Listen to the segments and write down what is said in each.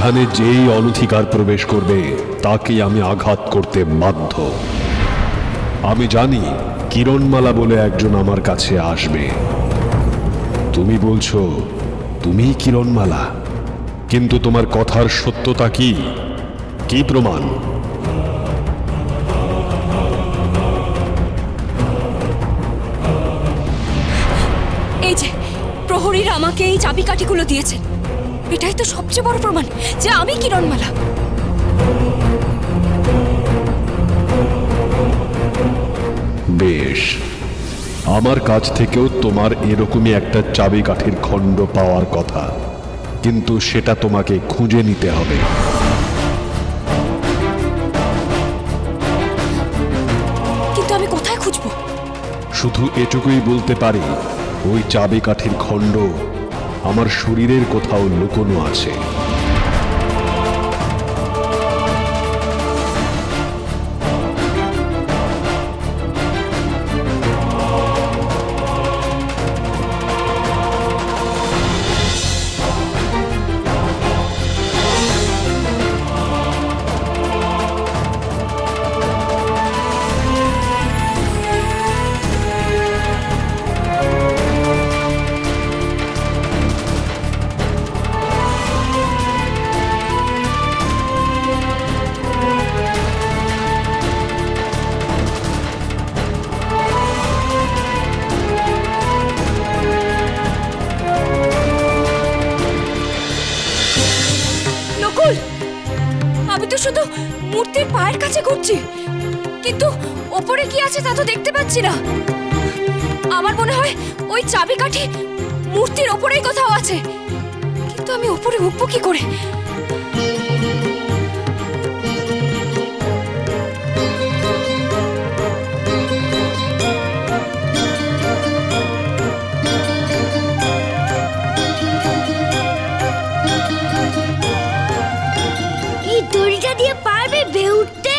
এখানে যেই অনধিকার প্রবেশ করবে তাকে আমি আঘাত করতে বাধ্য। আমি জানি কিরণমালা বলে একজন আমার কাছে আসবে। তুমি বলছো তুমিই কিরণমালা, কিন্তু তোমার কথার সত্যতা কি? কি প্রমাণ? এই যে প্রহরীরা আমাকে এই চাবিকাঠিগুলো দিয়েছেন, এটাই তো সবচেয়ে বড় প্রমাণ যে আমি কিরণমালা। বেশ, আমার কাছ থেকেও তোমার এরকমই একটা চাবিকাঠির খণ্ড পাওয়ার কথা, কিন্তু সেটা তোমাকে খুঁজে নিতে হবে। কিন্তু আমি কোথায় খুঁজবো? শুধু এটুকুই বলতে পারি, ওই চাবিকাঠির খণ্ড আমার শরীরের কোথাও লুকোনো আছে। নকুল, আমি তো শুধু মূর্তির পায়ের কাছে ঘুরছি, কিন্তু ওপরে কি আছে তা তো দেখতে পাচ্ছি না। আমার মনে হয় ওই চাবিকাঠি মূর্তির ওপরেই কোথাও আছে, কিন্তু আমি ওপরে উঠবো কি করে? এই দড়িটা দিয়ে পারবে বেয়ে উঠতে?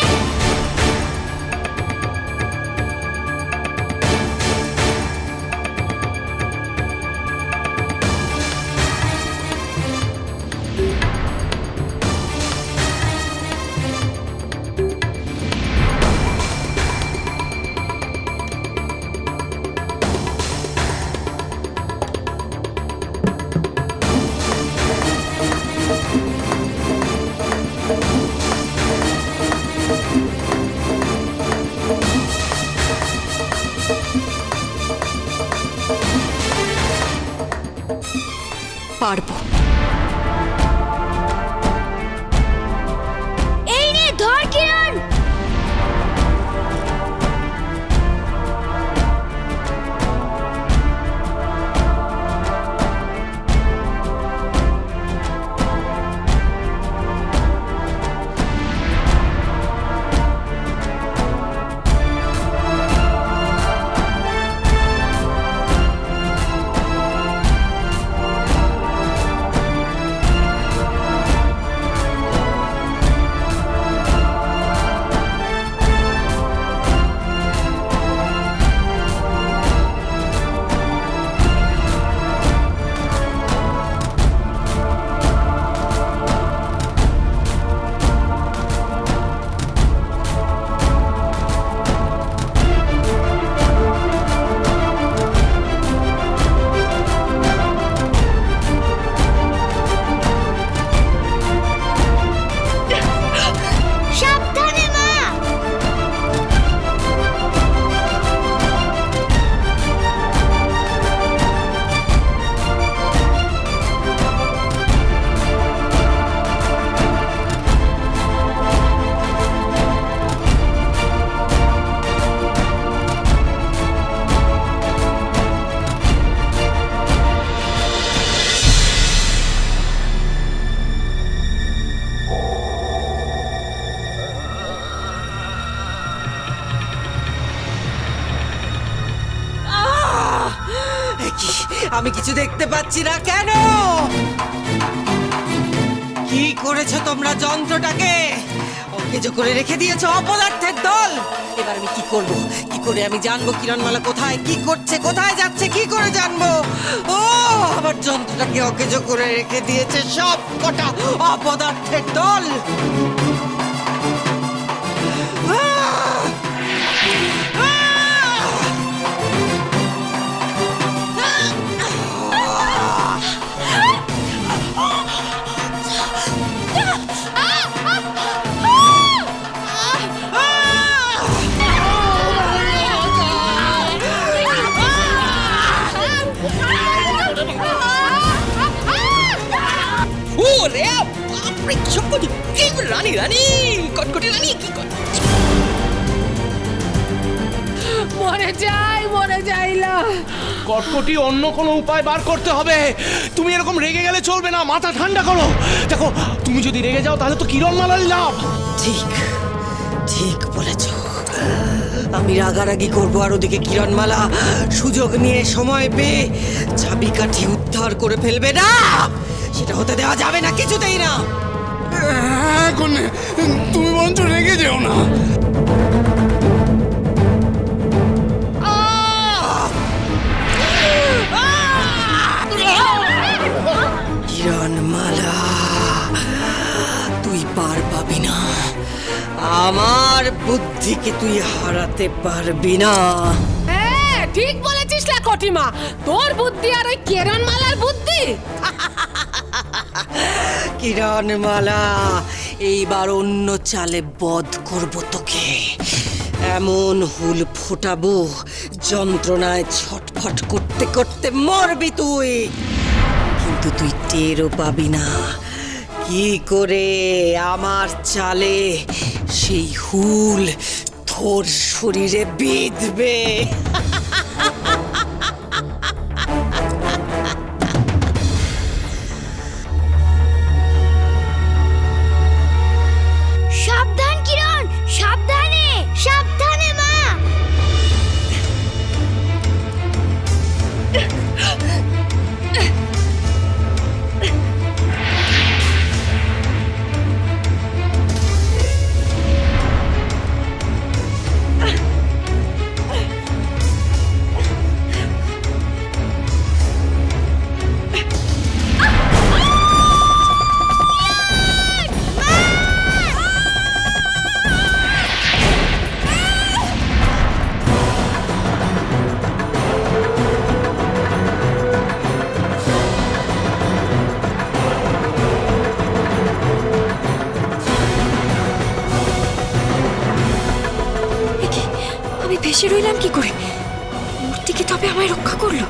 পারবো। এই নে ধর কিরণ। সাবধানে মা। আমি কিছু দেখতে পাচ্ছি না কেন? কি করেছো তোমরা যন্ত্রটাকে? ওকে অকেজো করে রেখে দিয়েছো অপদার্থের দল। এবার আমি কি করব? কি করে আমি জানবো কিরণমালা কোথায়, কি করছে, কোথায় যাচ্ছে, কি করে জানবো? ও আমার যন্ত্রটাকে অকেজো করে রেখে দিয়েছে সব কটা অপদার্থের দল। আহ! ওরে বাপরে, কি সব করছি? এই রানী রানী কটকটি রানী কি কর? মরে যাইলা। কটকটি অন্য কোনো উপায় বার করতে হবে। তুমি এরকম রেগে গেলে চলবে না, মাথা ঠান্ডা করো। দেখো, তুমি যদি রেগে যাও তাহলে তো কিরণমালার লাভ। ঠিক ঠিক বলেছ। আমি রাগারাগি করবো আর ওদিকে কিরণমালা সুযোগ নিয়ে সময় পেয়ে চাবিকাঠি উদ্ধার করে ফেলবে। না, সেটা হতে দেওয়া যাবে না, কিছুতেই না। এখন তুমি বরঞ্চ রেগে যেও না। কিরণমালা, তুই পার পাবি না। আমার বুদ্ধিকে তুই হারাতে পারবি না। হ্যাঁ, ঠিক বলেছিস লাকটিমা। তোর বুদ্ধি আর ওই কিরণমালার বুদ্ধি। কিরণমালা, এইবার অন্য চালে বধ করব তোকে। এমন হুল ফোটাবো, যন্ত্রণায় ছটফট করতে করতে মরবি তুই, কিন্তু তুই টেরও পাবি না কি করে আমার চালে সেই হুল তোর শরীরে বিঁধবে। সাবধান কিরণ, সাবধানে সাবধানে মা। আমি ভেসে রইলাম কি করে? মূর্তি কি তবে আমায় রক্ষা করলো?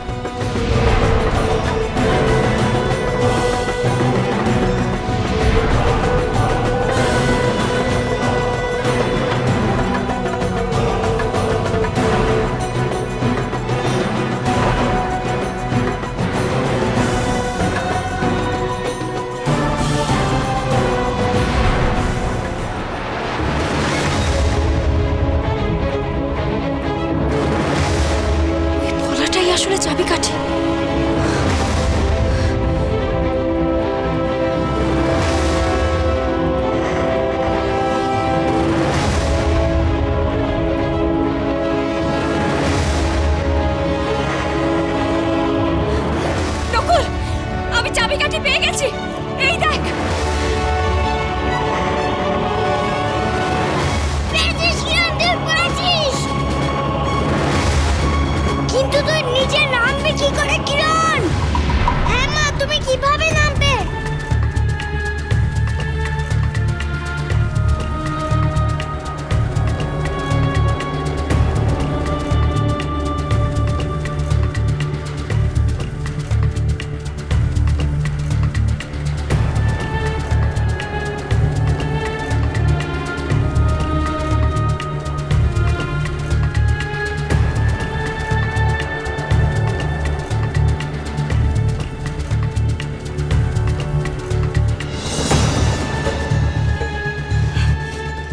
আসলে চাবিকাঠি। নকুল, আমি চাবিকাঠি পেয়ে গেছি। এই দেখ। পেয়েছিস কিরণ, তুই পেয়েছিস। কিন্তু তুই নিচে নামবে কি করে কিরণ? হ্যাঁ মা, তুমি কিভাবে নামবে?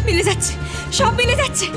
মিলে যাচ্ছে, সব মিলে যাচ্ছে।